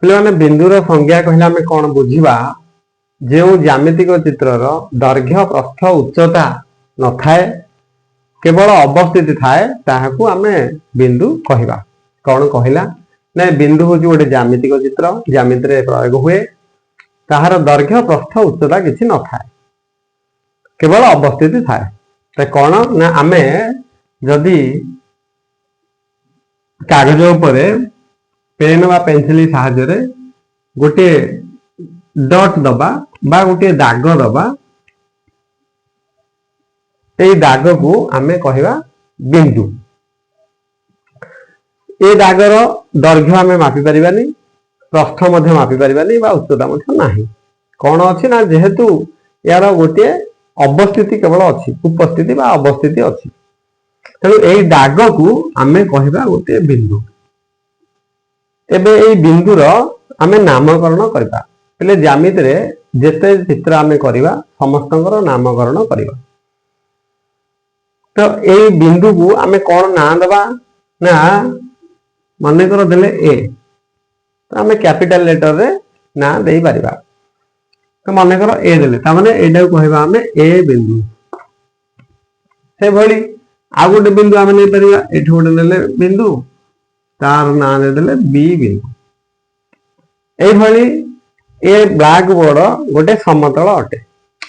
पे बिंदुर संज्ञा कहले आम कौन बुझा जो ज्यामितिक चित्रर दैर्घ्य प्रस्थ उच्चता न थाए केवल अवस्थिति थाए ताहाकू आमे बिंदु कहवा कौन कहला ना बिंदु हूँ गोटे ज्यामितिक चित्र ज्यामिति प्रयोग हुए ताहार दैर्घ्य प्रस्थ उच्चता किसी न थाए केवल अवस्थिति थाए कौन ना आमे जदि कागज उपरे पेन व पेंसिल साहाय्य गोटे डट दबा बा गोटे दाग दबा ये दाग को आमे कहवा बिंदु ए दागर दैर्घ्य आमे मापी परिबानी प्रस्थ मध्य मापी परिबानी बा उच्चता मध्य नाही कौन अछि ना जेहेतु यार गोटे अवस्थिति केवल अछि उपस्थिति बा अवस्थिति अछि तेणु एई दाग को आमे कहवा गोटे बिंदु एबे एई बिंदुर आमे नामकरण करबा पहले ज्यामिति रे जेते चित्र आमे करबा समस्तଙ୍କର नामकरण करबा तो एई बिंदु को आमे कोन ना दबा ना माने कर देले ए तो आमे कैपिटल लेटर रे ना देई परिबा तो माने कर ए देले ता माने एडा को कहबा आमे ए बिंदु से भली आ गोटे बिंदु आमे नै परिबा एठी गोटे नेले बिंदु तार ना दे देले बी बिंदु ए भली ए ब्लैक बोर्ड गोटे समतल अटे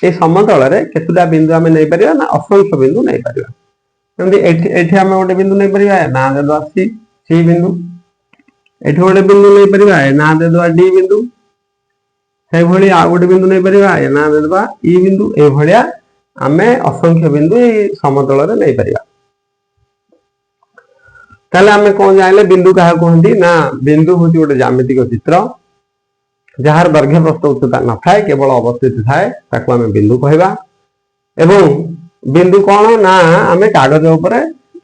ए समतल रे केतुटा बिंदु आमे नै परिबा ना असंख्य बिंदु नै परिबा एंदी एठी आमे गोटे बिंदु नै परिबा ना दे दो सी बिंदु एठी गोटे बिंदु नै परिबा ना दे दो डी बिंदु से भली आ गोटे बिंदु नै परिबा ना दे दो ई बिंदु ए भलिया आमे असंख्य बिंदु ए समतल रे नै परिबा ताले आमे कोन जायले बिंदु काहा कहंती ना बिंदु होती गोटे ज्यामितिक चित्र जार दैर्घ्य प्रस्थ उच्चता न थाए केवल अवस्थित थाए ताको आमे बिंदु कहबा एवं बिंदु कौन ना आमे कागज उपरे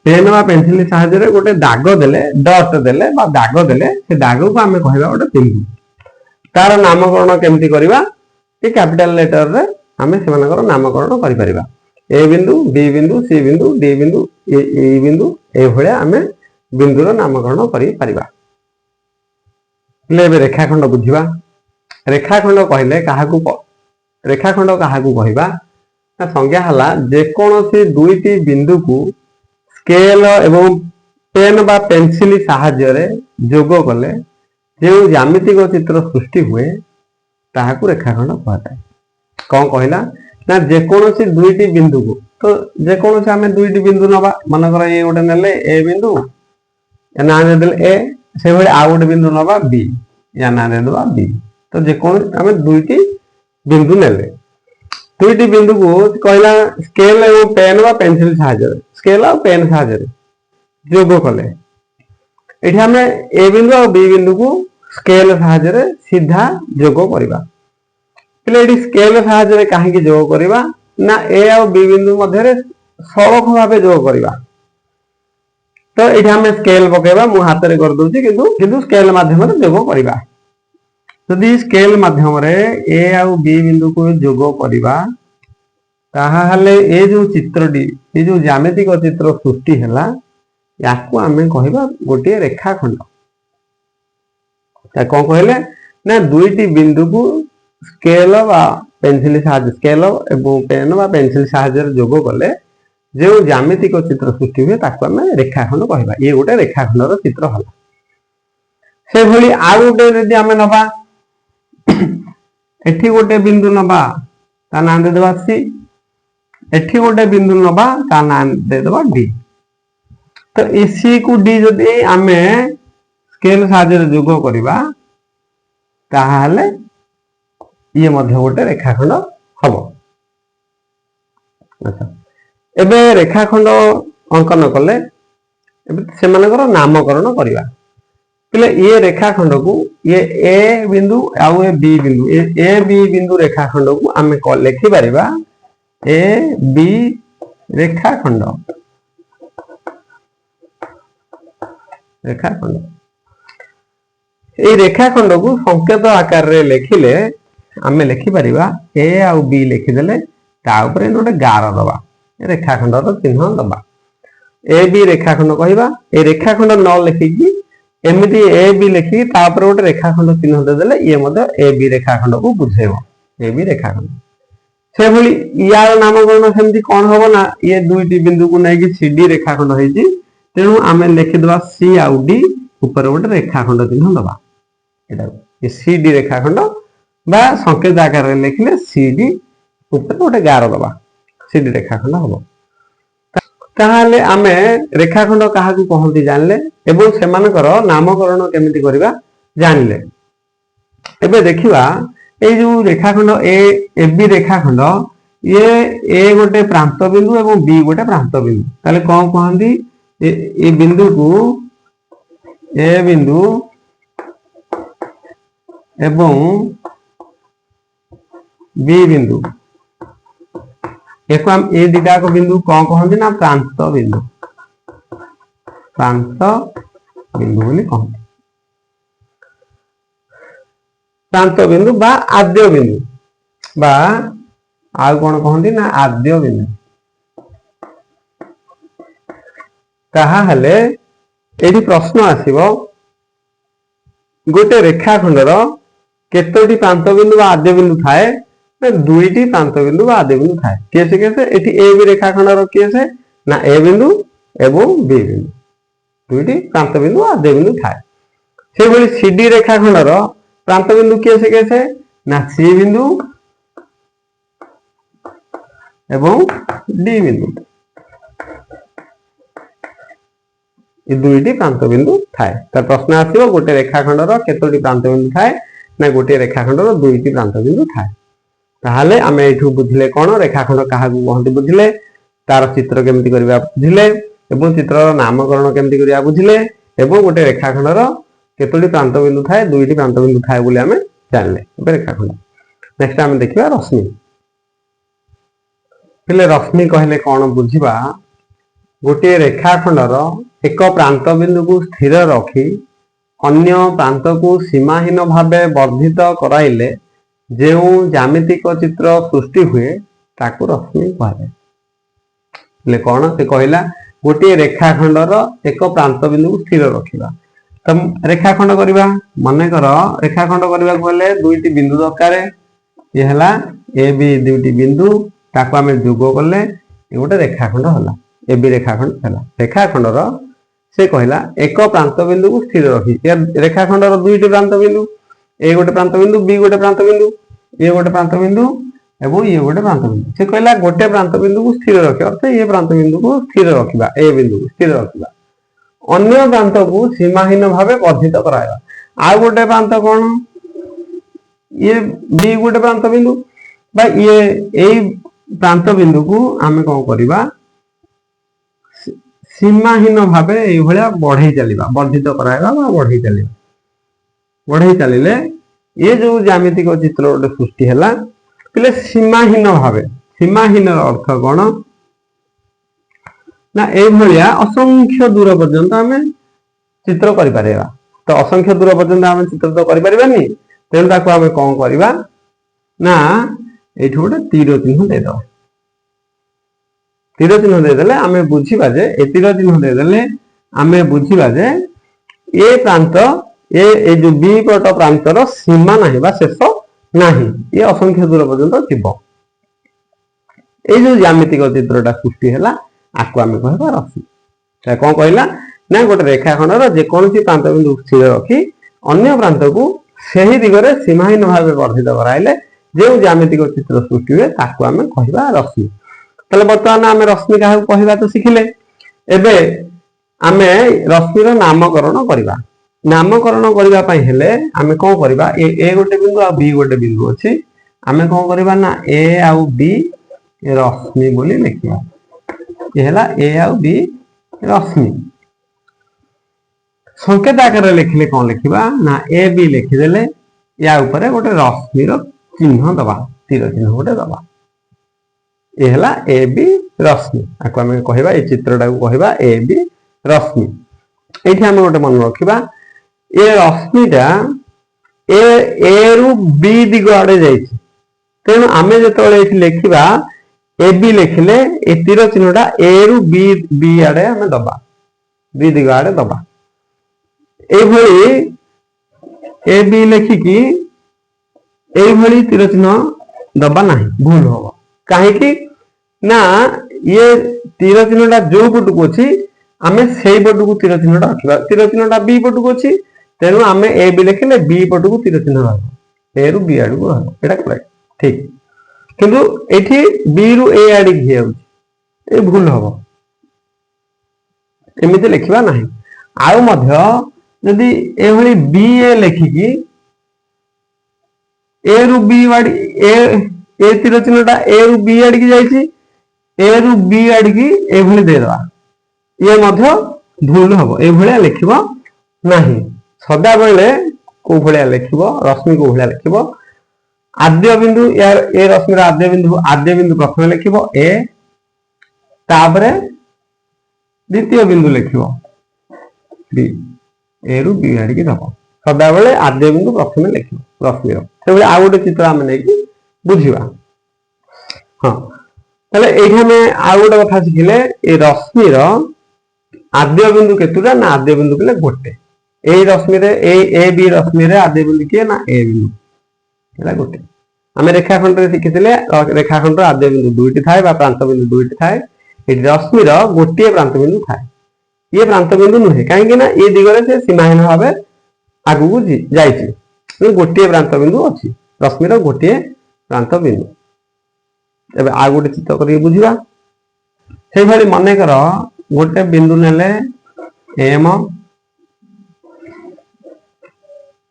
पेन वा पेंसिल साहाय्य रे गोटे दाग देले डट देले बा दाग देले से दाग को आमे कहबा गोटे बिंदु तार नामकरण केमती करबा ए कैपिटल लेटर रे आमे सेमानकर नामकरण करि परिबा ए बिंदु बी बिंदु सी बिंदु डी बिंदु ए बिंदु ए भलिया आमे बिंदुर नामकरण करि परिबा ले रेखाखंड बुझिबा रेखाखंड कहले काहाकू रेखाखंड काहाकू कहबा ना संज्ञा हला जे कोनोसी दुईटी बिंदु को स्केल एवं पेन बा पेंसिल साहाय्य रे जोग कले जे ज्यामितिक चित्र सृष्टि हुए ताहाकू रेखाखंड कहताय कौन कहला ना जे कोनोसी दुईटी बिंदु को तो जे कोनोसी आमे दुईटी बिंदु नबा मन कर ए गोटे नेले ए बिंदु या ना दे देले ए से भले आ गोटे बिंदु नबा बी या ना दे दबा बी तो जे कोन आमे दुईटी बिंदु नेले दुईटी बिंदु को कहला स्केल एवं पेन वा पेंसिल साहाय्य स्केल और पेन साहाय्य जोग कले एठी हमें ए बिंदु और बी बिंदु को स्केल साहाय्य रे सीधा जोग करबा पले एठी स्केल साहाय्य रे काहे की जोग करबा ना ए और बी बिंदु मध्य रे सड़क भाबे जोग करबा तो एठी हमें स्केल पकेबा मु हाथ रे कर दोची किंतु स्केल माध्यम रे जोग करबा यदि स्केल माध्यम रे ए आउ बी बिंदु को जोग करबा ताहा हले ए जो चित्रटी ए जो ज्यामितिक चित्र सृष्टि हैला याकू आमे कहबा गोटे रेखाखंड ता कोन कहले ना दुईटी बिंदु को स्केल बा पेंसिल साहाय्य स्केल एवं पेन बा पेंसिल साहाय्य जोग कले जो ज्यामितिक चित्र सृष्टि हुए ताकू आमे रेखाखंड कहबा ये गोटे रेखाखंड रो चित्र हला से भली आ गोटे यदि आमे नबा एठी गोटे बिंदु नबा ता नाम दे दबा सी एठी गोटे बिंदु नबा ता नाम दे दबा डी तो ए सी को डी जदि आमे स्केल साहाय्य जोग करबा ताहाले ये मध्य गोटे रेखाखंड हबो अच्छा एबे रेखाखंड अंकन कले एबे सेमानकर नामकरण करबा पहले ये रेखाखंड को ये ए बिंदु आउ ए बी बिंदु ए बी बिंदु रेखाखंड को आमे लिखि परिबा ए बी रेखाखंड ए रेखाखंड को संकेत आकार रे लिखिले आमे लिखि परिबा ए आउ बी लिखि देले ता ऊपर गोटे गार दबा रेखाखंड रो चिन्ह दबा ए बी रेखाखंड कहबा ए रेखाखंड न लिखिकी एमती ए बी लिखिकी तापर गोटे रेखाखंड चिन्ह देदेले ये मध्य ए बी रेखाखंड को बुझेब ए बी रेखाखंड से भली यार नामकरण सेमती कौन हम ना ये दुईटी बिंदु को नहीं सीडी रेखाखंड होती तेणु आम लिखिदे सी आउ डी ऊपर गोटे रेखाखंड चिन्ह दबा ये सी डी रेखाखंड बा संकेत आकार लिखिले सी डी ऊपर गोटे गार दबा सी डी रेखाखंड हम ताहले आमे रेखाखंड क्या कहती जानले एवं सेमानकर नामकरण केमिति करिबा जानले एबे देखिबा ए जो रेखाखंड ए बी रेखाखंड ये ए गोटे प्रांत बिंदु एवं बी गोटे प्रांत बिंदु ताले कौन कहंदी ए बिंदु को ए बिंदु एवं बी बिंदु एक हम ए दिटा को बिंदु कौन कहंदी ना प्रांत बिंदु बोली कहंदी प्रांत बिंदु बा आद्य बिंदु बा आउ कौन कहंदी ना आद्य बिंदु कहा हले एठी प्रश्न आसीबो गोटे रेखाखंडर केतोटी प्रांत बिंदु बा आद्य बिंदु थाए दुईटी प्रांत बिंदु बा आद्य बिंदु थाए केसे केसे एठी ए बी रेखाखंडर केसे ना ए बिंदु एवं बी बिंदु दुईटी प्रांत बिंदु आद्य बिंदु थाए से भली सीडी रेखाखंडर प्रांत बिंदु केसे केसे ना सी बिंदु एवं डी बिंदु ये दुईटी प्रांत बिंदु थाए तर प्रश्न आसीबो गोटे रेखाखंडर केतोटी प्रांत बिंदु थाए ना गोटे रेखाखंडर दुईटी प्रांत बिंदु थाए ताहले आमे एठू बुझिले कोन रेखाखंड काहाकू कहंती बुझिले तार चित्र केमिति करिबा बुझिले एवं चित्रर नामकरण केमिति करिबा बुझिले एवं गोटे रेखाखंडर केतोटी प्रांत बिंदु थाए दुईटी प्रांत बिंदु थाए बोली आमे जानले एबे रेखाखंड नेक्स्ट आमे देखिबा रश्मि पहिले रश्मि कहले कोन बुझिबा गोटे रेखाखंडर एक प्रांत बिंदु को स्थिर रखी अन्य प्रांत को सीमाहीन भावे वर्धित कराइले जो ज्यामितिक चित्र सृष्टि हुए ताकू रश्मि कहे कौन से कहला गोटे रेखाखंडर एक प्रांत बिंदु को स्थिर रखा तो रेखाखंड करवा मनकर रेखाखंड करने गले दुईटी बिंदु दरकार ये है ए बी दुईटी बिंदु ताकू आम जोग कले ये गोटे रेखाखंड है ए बी रेखाखंड है रेखाखंडर से कहला एक प्रांत बिंदु को स्थिर रखी रेखाखंडर दुईटी प्रांत बिंदु ए गोटे प्रांत बिंदु बी गोटे प्रांत बिंदु ये गोटे प्रांत बिंदु एवं ये गोटे प्रांत बिंदु से कहला गोटे प्रांत बिंदु को स्थिर रखे अर्थात ये प्रांत बिंदु को स्थिर रखा ए बिंदु को स्थिर रखा अन्य प्रांत को सीमाहीन भावे वर्धित कराया आ गोटे प्रांत कौन ये बी गोटे प्रांत बिंदु बा ये ए प्रांत बिंदु को आम कौन करवा सीमाहीन भावे ये बढ़ई चलवा वर्धित कराया बढ़ई चलवा बढ़ई चलिले ये जो ज्यामितिक चित्र गोटे सृष्टि है पहले सीमाहीन भावे सीमाहीन अर्थ कौन ना ये असंख्य दूर पर्यंत आम चित्र कर तो असंख्य दूर पर्यंत आम चित्र तो करें तेणु ताको आम कौन करवा ना ये गोटे तीर चिन्ह देद तीर चिन्ह देदेले आम बुझा जे तीर चिन्ह देदेले आम बुझा जे ये प्रांत ये जो बी पट प्रांतर सीमा नहीं बा शेष नहीं ये असंख्य दूर पर्यंत जीव ये जो ज्यामितिक चित्रटा सृष्टि है आपको आम कह रश्मि कौन कहला ना गोटे रेखाखंडर जेकोसी प्रांत बिंदु स्थिर रखी अन्य प्रांत को सही दिगरे सीमाहीन भाव वर्धित कराइले जो ज्यामितिक चित्र सृष्टि हुए ताकू आम कह रश्मि ताले बर्तमान आम रश्मि क्या कहवा तो शिखिले एबे आमे रश्मिर नामकरण करवा नामकरण करने हेले आमे कौन करवा ए गोटे बिंदु आ बी गोटे बिंदु अच्छी आमे कौन करवा ना ए आउ बी रश्मि बोली लिखा ये है ए आउ बी रश्मि संकेत आकार लिखिले कौन लिखा ना ए बी लिखिदेले या ऊपर गोटे रश्मिर चिन्ह दबा तीर चिन्ह गोटे दबा ये है ए बी रश्मि आपको आम कहवा ये चित्रटा को कहवा ए बी रश्मि ये आम गोटे मन रखा ए रश्मिटा ए रु बी दिग आड़े जाइए तेणु आम जो लिखा ए बी लिखिले ए तीर चिन्हटा ए रु बी आड़े आम दबा बी दिग आड़े दबा এইভাবে ए बी लेखिकी এইভাবে তীর চিহ্ন दबा नहीं भूल हम कहीं ना ये तीर चिन्हटा जो पटक अच्छी आम से पटक तीर चिन्हटा रखा तीर चिन्हटा बी पटक अच्छी तेणु आम ए बी लिखिले बी पटक तीर चिन्ह रही ए रु बी आड़ को रहा करेक्ट ठीक किंतु एठी बी रु ए आड़ की ए भूल हम एमती लिखा ना आदि ये बी ए लिखिकी ए रु बी ए तीर चिन्हटा ए रु बी आड़ की जाइए ए रु बी आड़ की एभली देदवा ये मध्य भूल हम ये लिखब ना सदा बेले को भाया लिखब रश्मि को भाया लिखब आद्य बिंदु यार ए रश्मि आद्य बिंदु प्रथम लिखब ए तापरे द्वितीय बिंदु लिखब बी ए रु बी आड़ की दब सदा बेले आद्य बिंदु प्रथम लिखब रश्मि से आ गोटे चित्र आम नहीं बुझा हाँ ताले एठी हमें आ गोटे कथा शिखिले ए रश्मिर आद्य बिंदु केतुटा ना आद्य बिंदु केले गोटे ए रश्मि रे ए बी रश्मि रे आद्य बिंदु के ना ए बिंदु एला गोटे आमे रेखाखंड रे शिखिथिले रेखाखंड रो आद्य बिंदु दुईटी थाए बा प्रांत बिंदु दुईटी थाए ए रश्मिर गोटे प्रांत बिंदु थाए ये प्रांत बिंदु नुहे काहे कि ना ए दिगरे से सीमाहीन भाबे आगु को जाईछि गोटे प्रांत बिंदु अछि रश्मिर गोटे प्रांत बिंदु एबे आ गोटे चित्र करी बुझिबा से भली मने कर गोटे बिंदु नेले एम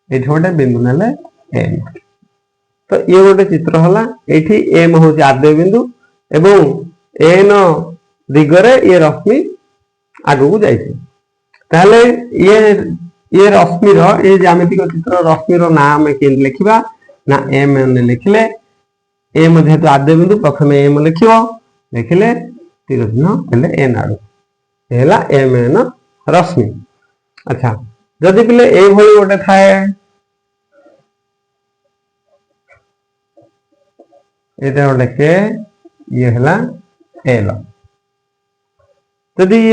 एठी गोटे बिंदु नेले एम तो ये गोटे चित्र हला एठी एम होची आद्य बिंदु एवं एन दिगरे ये रश्मि आगु को जाईछि ताले ये रश्मिर ये ज्यामितिक चित्र रश्मिर नाम केन लिखिबा ना एम एन लिखिले एम जेहेतु आद्य बिंदु प्रथम एम लिखिले तीर चिन्ह एन आड़ है एम एन रश्मि अच्छा जदि पिले ए भली गोटे थाए एटा गोटे के ये हला एल जदि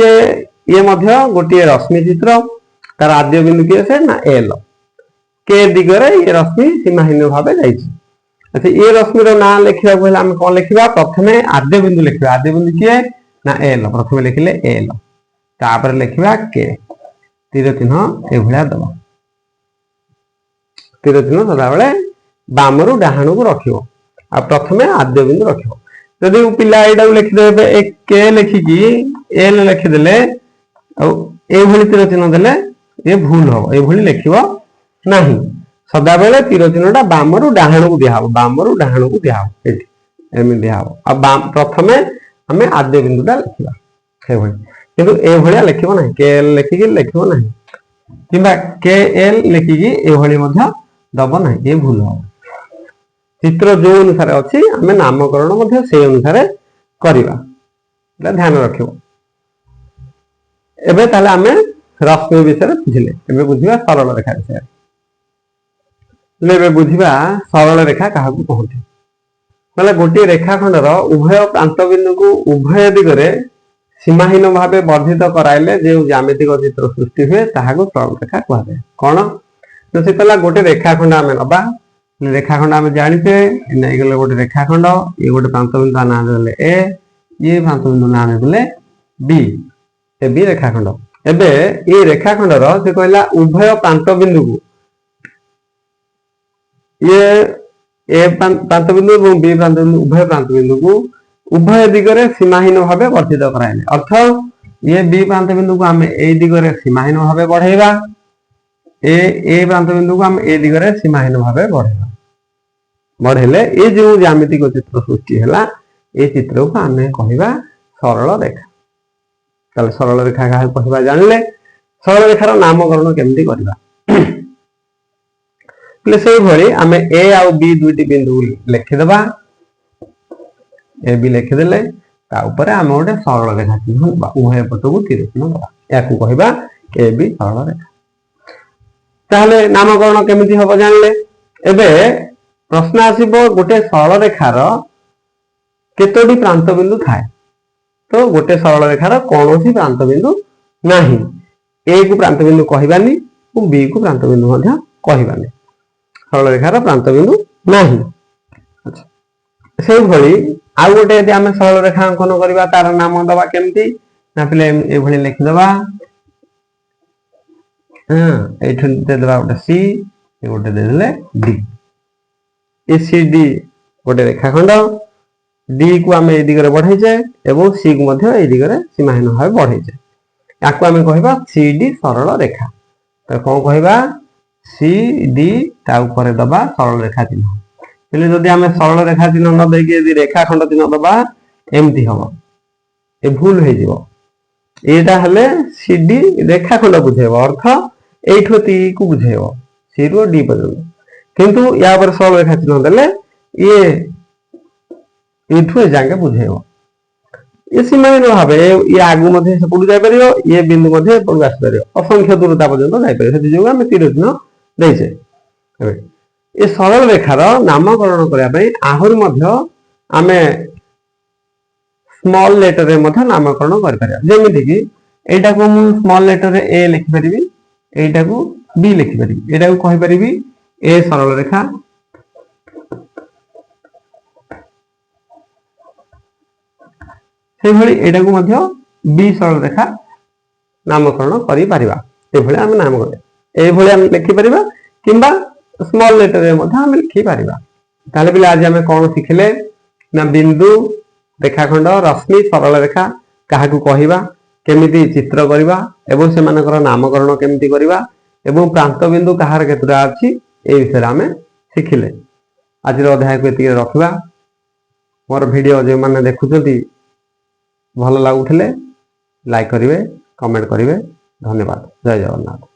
ये मध्य गोटे रश्मि चित्र तार आद्य बिंदु किए से ना एल के दिगरे ये रश्मि सीमाहीन भाव जाइए अच्छा ये रश्मि ना लिखा आम कौन लिखा प्रथम आद्य बिंदु लिखा आद्य बिंदु किए ना एल प्रथम लिखिले एल तापर लिखा के तीर चिन्ह एभलिया दबा तीर चिन्ह सदा बेले बाम रु डाहाण को रखियो आ प्रथम आद्य बिंदु रखियो जदि पिला एटा लिखिदे एक के लिखिकी एल लिखिदेले एभली तीर चिन्ह देले ये भूल हम ये लिखिबो नहीं सदा बेले तीर चिन्हटा बाम रु डाहाण को दिया बाम रु डाहाण को दिया एम दिया अब प्रथमे आम आद्य बिंदुटा लिखा किंतु ए लिखिब ना के एल लिखिकी लिखिब ना कि के एल लिखिकी ए दब ना ये भूल हम चित्र जो अनुसार अच्छी आम नामकरण से अनुसार करवा ध्यान रख एबे ताले आमे रश्मि विषय बुझिले एबे बुझिबा सरल रेखा विषय लेबे बुझिबा सरल रेखा काहा को कहते माने गोटे रेखाखंडर उभय प्रांत बिंदु को उभय दिगरे सीमाहीन भावे वर्धित कराइले जे ज्यामितिक चित्र सृष्टि हुए ताहा को सरल रेखा कहते कोन तो से कला गोटे रेखाखंड आमे नबा रेखाखंड आमे जानिते नै गेले गोटे रेखाखंड ये गोटे प्रांत बिंदु नाम देले ए ये प्रांत बिंदु नाम देले बी ए बी रेखाखंड एबे ये रेखाखंडर से कहला उभय प्रांत बिंदु को ये ए प्रांत बिंदु और बी प्रांत बिंदु उभय प्रांत बिंदु को उभय दिगरे सीमाहीन भावे वर्धित कराइले अर्थ ये बी प्रांत बिंदु को आम ए दिगरे सीमाहीन भावे बढ़ेबा ए प्रांत बिंदु को आम ए दिगरे सीमाहीन भावे बढ़ेबा बढ़ेले ये जो ज्यामितिक चित्र सृष्टि हैला ए चित्र को आम कहबा सरल रेखा ताले सरल रेखा का कहबा जानले सरल रेखार नामकरण केमती करबा प्ले से भली आमे ए आ बी दुईटी बिंदु लिखिदबा ए बी लिखिदेले ता ऊपर आमे गोटे सरल रेखा चिन्ह दबा उभय पट को तीर चिन्ह दबा या को कहबा ए बी सरल रेखा ताले नामकरण केमती हबो जानले एबे प्रश्न आसीबो गोटे सरल रेखार केतोटी प्रांत बिंदु थाए तो गोटे सरल रेखार कौन सी प्रांत बिंदु नहीं ए को प्रांत बिंदु कहबानी बी को प्रांत बिंदु मध्य कहिबानी सरल रेखार प्रांत बिंदु नाही। अच्छा से भली आउ गोटे यदि आमे सरल रेखा अंकन करबा तार नाम दबा केमती ना पिले ए भली लिखि दबा एठु दे दबा गोटे सी ए गोटे दे देले डी ए सी डी गोटे रेखाखंड डी को आमे ए दिगरे बढ़ाइजे एवं सी को मध्य ए दिगरे सीमाहीन भाव बढ़ाइजे याकू आमे कहबा सी डी सरल रेखा तो कोन कहबा सी डी ता ऊपर दबा सरल रेखा चिन्ह हेले जदि आमे सरल रेखा चिन्ह न देके यदि रेखाखंड चिन्ह दबा एमती हबो ए भूल हे जिवो एटा हले सी डी रेखाखंड बुझेबो अर्थ एठो ती को बुझेबो सी रो डी पर्यंत किंतु या पर सरल रेखा चिन्ह देले ये एठो जाके बुझेबो ये सीमाहीन भाव ये आगु मध्य सेपटू जाई परियो ये बिंदु मध्य एपटू आसी परियो असंख्य दूरता पर्यंत जाई परियो सेति जो हम तीर चिन्ह देइछे ये सरल रेखार नामकरण करबा पई आहुर मध्य आमे स्मॉल लेटर रे मध्य नामकरण कर परिया जेमिति कि एटा को मु स्मॉल लेटर रे ए लिखि परिबी एटा को बी लिखि परिबी एटा को कहि परिबी ए सरल रेखा से भली एटा को मध्य बी सरल रेखा नामकरण करि परिबा ए भली हम नाम करे ए भली हम लिखि परिबा किंबा स्मॉल लेटर रे मध्य हम लिखि परिबा ताले बिले आज हम कोन सिखले ना बिंदु रेखाखंड रश्मि सरल रेखा काहाकू कहिबा केमिति चित्र करिबा एवं सेमानकर नामकरण केमिति करिबा एवं प्रांत बिंदु काहार केतुरा अछि ए विषय आमे सिखिले आज रो अध्याय को एति रखिबा मोर वीडियो जे माने देखुछथि भल लागुथिले लाइक करिवे कमेंट करिवे धन्यवाद जय जगन्नाथ।